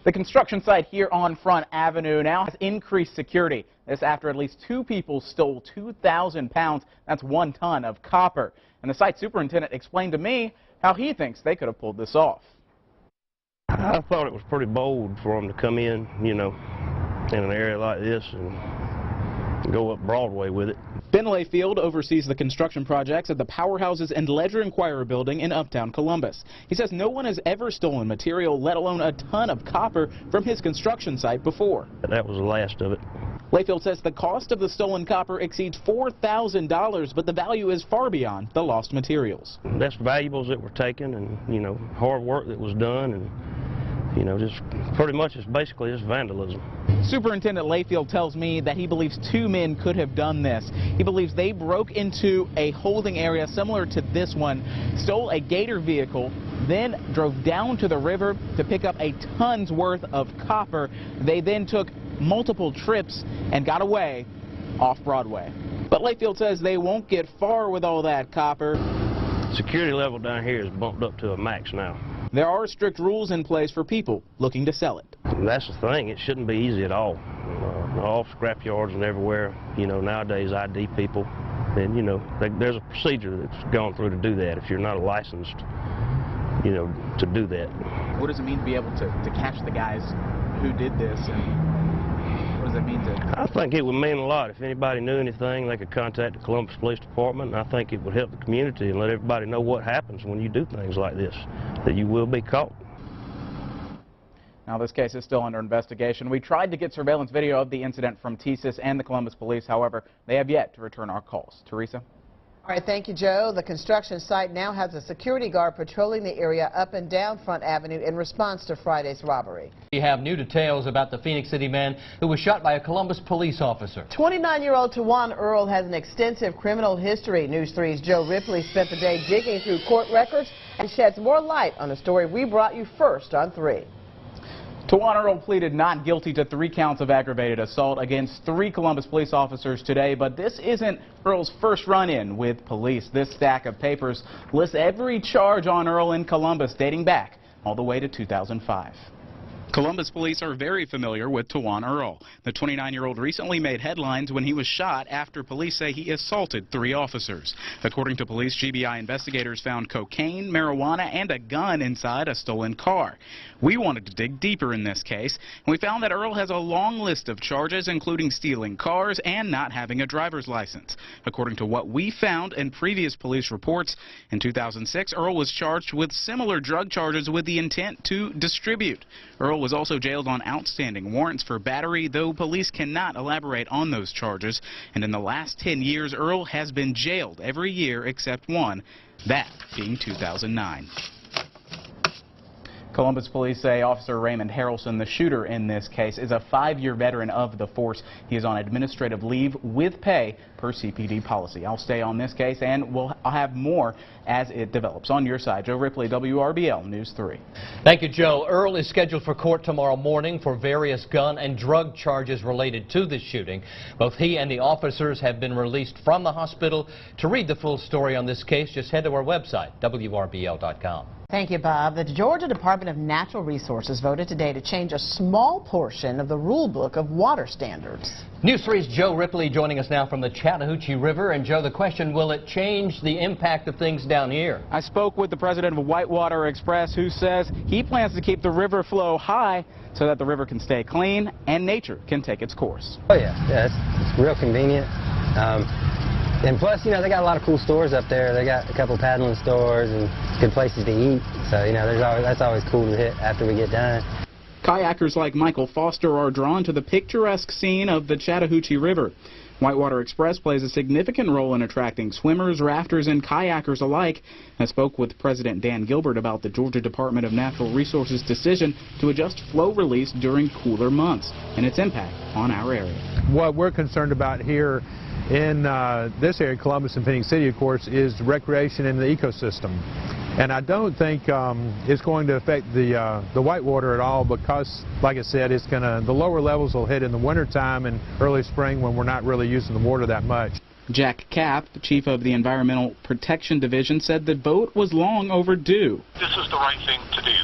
The construction site here on Front Avenue now has increased security. This after at least 2 people stole 2,000 pounds, that's 1 ton of copper. And the site superintendent explained to me how he thinks they could have pulled this off. I thought it was pretty bold for them to come in, you know, in an area like this and go up Broadway with it. Ben Layfield oversees the construction projects at the Powerhouses and Ledger Inquirer building in uptown Columbus. He says no one has ever stolen material, let alone a ton of copper, from his construction site before. That was the last of it. Layfield says the cost of the stolen copper exceeds $4,000, but the value is far beyond the lost materials. That's valuables that were taken and, you know, hard work that was done, and, you know, just pretty much it's basically just vandalism. Superintendent Layfield tells me that he believes 2 men could have done this. He believes they broke into a holding area similar to this one, stole a Gator vehicle, then drove down to the river to pick up a ton's worth of copper. They then took multiple trips and got away off Broadway. But Layfield says they won't get far with all that copper. Security level down here is bumped up to a max now. There are strict rules in place for people looking to sell it. That's the thing. It shouldn't be easy at all. All scrap yards and everywhere, you know, nowadays ID people. And, you know, there's a procedure that's gone through to do that if you're not licensed, you know, to do that. What does it mean to be able to catch the guys who did this, and what does it mean to... I think it would mean a lot. If anybody knew anything, they could contact the Columbus Police Department, and I think it would help the community and let everybody know what happens when you do things like this, that you will be caught. Now, this case is still under investigation. We tried to get surveillance video of the incident from TSIS and the Columbus Police. However, they have yet to return our calls. Teresa? All right, thank you, Joe. The construction site now has a security guard patrolling the area up and down Front Avenue in response to Friday's robbery. We have new details about the Phoenix City man who was shot by a Columbus police officer. 29-year-old Tawan Earl has an extensive criminal history. News 3's Joe Ripley spent the day digging through court records and sheds more light on a story we brought you first on 3. Tawan Earl pleaded not guilty to 3 counts of aggravated assault against 3 Columbus police officers today, but this isn't Earl's first run-in with police. This stack of papers lists every charge on Earl in Columbus dating back all the way to 2005. Columbus police are very familiar with Tawan Earl. The 29-year-old recently made headlines when he was shot after police say he assaulted 3 officers. According to police, GBI investigators found cocaine, marijuana, and a gun inside a stolen car. We wanted to dig deeper in this case, and we found that Earl has a long list of charges, including stealing cars and not having a driver's license. According to what we found in previous police reports, in 2006, Earl was charged with similar drug charges with the intent to distribute. Earl was also jailed on outstanding warrants for battery, though police cannot elaborate on those charges. And in the last 10 years, Earl has been jailed every year except one, that being 2009. Columbus police say Officer Raymond Harrelson, the shooter in this case, is a 5-year veteran of the force. He is on administrative leave with pay per CPD policy. I'll stay on this case, and I'll have more as it develops. On your side, Joe Ripley, WRBL News 3. Thank you, Joe. Earl is scheduled for court tomorrow morning for various gun and drug charges related to this shooting. Both he and the officers have been released from the hospital. To read the full story on this case, just head to our website, WRBL.com. Thank you, Bob. The Georgia Department of Natural Resources voted today to change a small portion of the rule book of water standards. News 3's Joe Ripley joining us now from the Chattahoochee River. And Joe, the question, will it change the impact of things down here? I spoke with the president of Whitewater Express, who says he plans to keep the river flow high so that the river can stay clean and nature can take its course. Oh yeah, it's real convenient. And plus, you know, they got a lot of cool stores up there. They got a couple paddling stores and good places to eat. So, you know, that's always cool to hit after we get done. Kayakers like Michael Foster are drawn to the picturesque scene of the Chattahoochee River. Whitewater Express plays a significant role in attracting swimmers, rafters, and kayakers alike. I spoke with President Dan Gilbert about the Georgia Department of Natural Resources' decision to adjust flow release during cooler months and its impact on our area. What we're concerned about here in this area, Columbus and Phoenix City, of course, is recreation in the ecosystem. And I don't think it's going to affect the whitewater at all because, like I said, the lower levels will hit in the wintertime and early spring when we're not really using the water that much. Jack Kapp, the chief of the Environmental Protection Division, said the vote was long overdue. This is the right thing to do.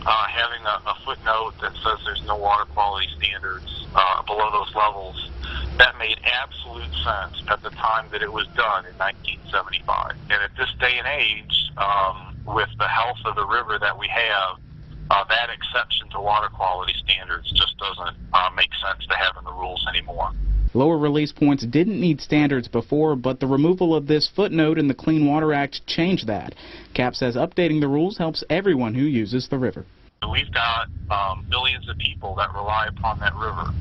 having a footnote that says there's no water quality standards below those levels, that made absolute sense at the time that it was done in 1975. And at this day and age, with the health of the river that we have, that exception to water quality standards just doesn't make sense to have in the rules anymore. Lower release points didn't need standards before, but the removal of this footnote in the Clean Water Act changed that. CAP says updating the rules helps everyone who uses the river. We've got millions of people that rely upon that river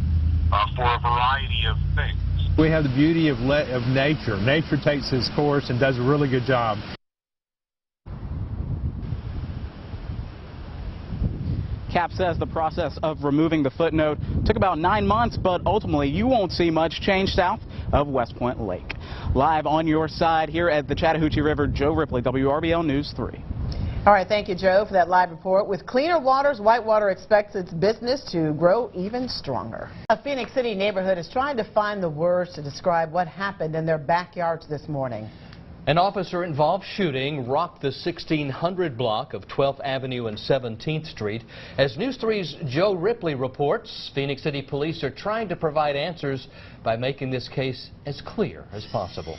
for a variety of things. We have the beauty of nature. Nature takes its course and does a really good job. CAP says the process of removing the footnote took about 9 months, but ultimately you won't see much change south of West Point Lake. Live on your side here at the Chattahoochee River, Joe Ripley, WRBL News 3. All right, thank you, Joe, for that live report. With cleaner waters, Whitewater expects its business to grow even stronger. A Phoenix City neighborhood is trying to find the words to describe what happened in their backyards this morning. An officer-involved shooting rocked the 1600 block of 12th Avenue and 17th Street. As News 3's Joe Ripley reports, Phoenix City police are trying to provide answers by making this case as clear as possible.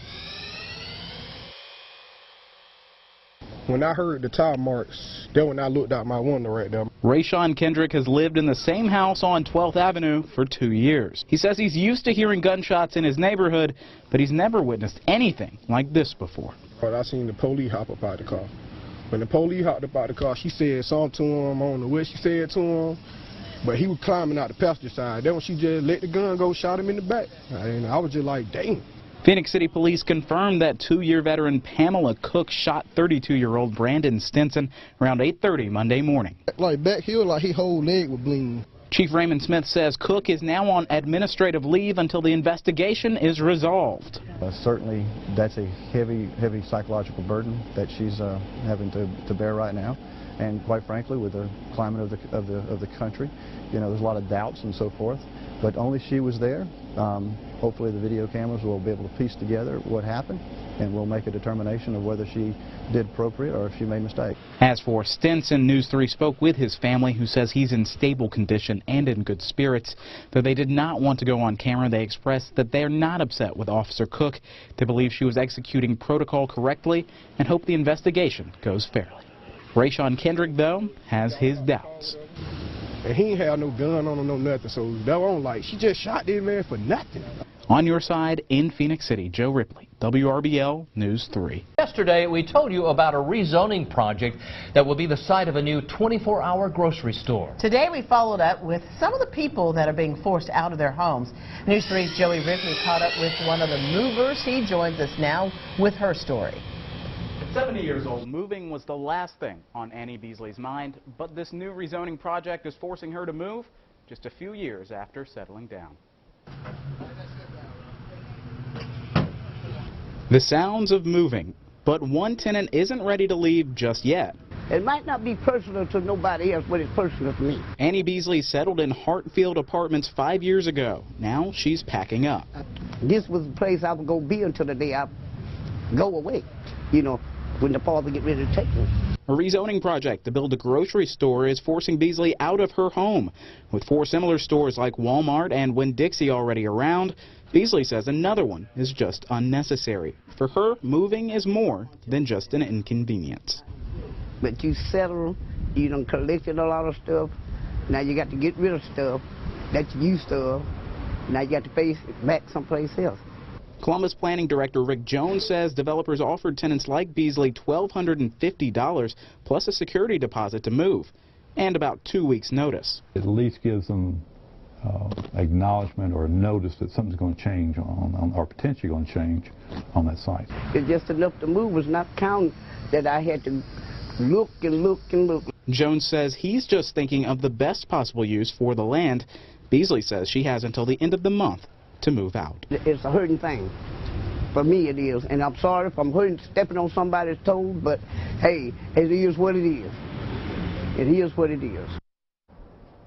When I heard the tire marks, then when I looked out my window right there. Rayshawn Kendrick has lived in the same house on 12th Avenue for 2 years. He says he's used to hearing gunshots in his neighborhood, but he's never witnessed anything like this before. I seen the police hop up out the car. When the police hopped up out the car, she said something to him. I don't know what she said to him, but he was climbing out the passenger side. Then when she just let the gun go, shot him in the back. And I was just like, dang. Phoenix City police confirmed that 2-year veteran Pamela Cook shot 32-year-old Brandon Stinson around 8:30 Monday morning. Like back here, like his whole leg was bleeding. Chief Raymond Smith says Cook is now on administrative leave until the investigation is resolved. Certainly, that's a heavy psychological burden that she's having to bear right now. And quite frankly, with the climate of the country, you know, there's a lot of doubts and so forth. But only she was there. Hopefully the video cameras will be able to piece together what happened, and we'll make a determination of whether she did appropriate or if she made a mistake. As for Stinson, News 3 spoke with his family, who says he's in stable condition and in good spirits. Though they did not want to go on camera, they expressed that they're not upset with Officer Cook. They believe she was executing protocol correctly and hope the investigation goes fairly. Rayshawn Kendrick, though, has his doubts. And he ain't had no gun on him, no nothing, so that was like, she just shot this man for nothing. On your side in Phoenix City, Joe Ripley, WRBL News 3. Yesterday, we told you about a rezoning project that will be the site of a new 24-hour grocery store. Today, we followed up with some of the people that are being forced out of their homes. News 3's Joey Ripley caught up with one of the movers. He joins us now with her story. At 70 years old, moving was the last thing on Annie Beasley's mind, but this new rezoning project is forcing her to move just a few years after settling down. The sounds of moving, but one tenant isn't ready to leave just yet. It might not be personal to nobody else, but it's personal to me. Annie Beasley settled in Hartfield Apartments 5 years ago. Now she's packing up. This was the place I was going to be until the day I go away, you know, when the father get ready to take me. A rezoning project to build a grocery store is forcing Beasley out of her home. With 4 similar stores like Walmart and Winn-Dixie already around, Beasley says another one is just unnecessary. For her, moving is more than just an inconvenience. But you settle, you done collected a lot of stuff. Now you got to get rid of stuff that you used to. Now you got to face it back someplace else. Columbus Planning Director Rick Jones says developers offered tenants like Beasley $1,250 plus a security deposit to move and about 2 weeks' notice. It at least gives them acknowledgement or notice that something's going to change or potentially going to change on that site. It's just enough to move, was not counting that I had to look and look and look. Jones says he's just thinking of the best possible use for the land. Beasley says she has until the end of the month to move out. It's a hurting thing. For me it is, and I'm sorry if I'm hurting, stepping on somebody's toes, but hey, it is what it is. It is what it is.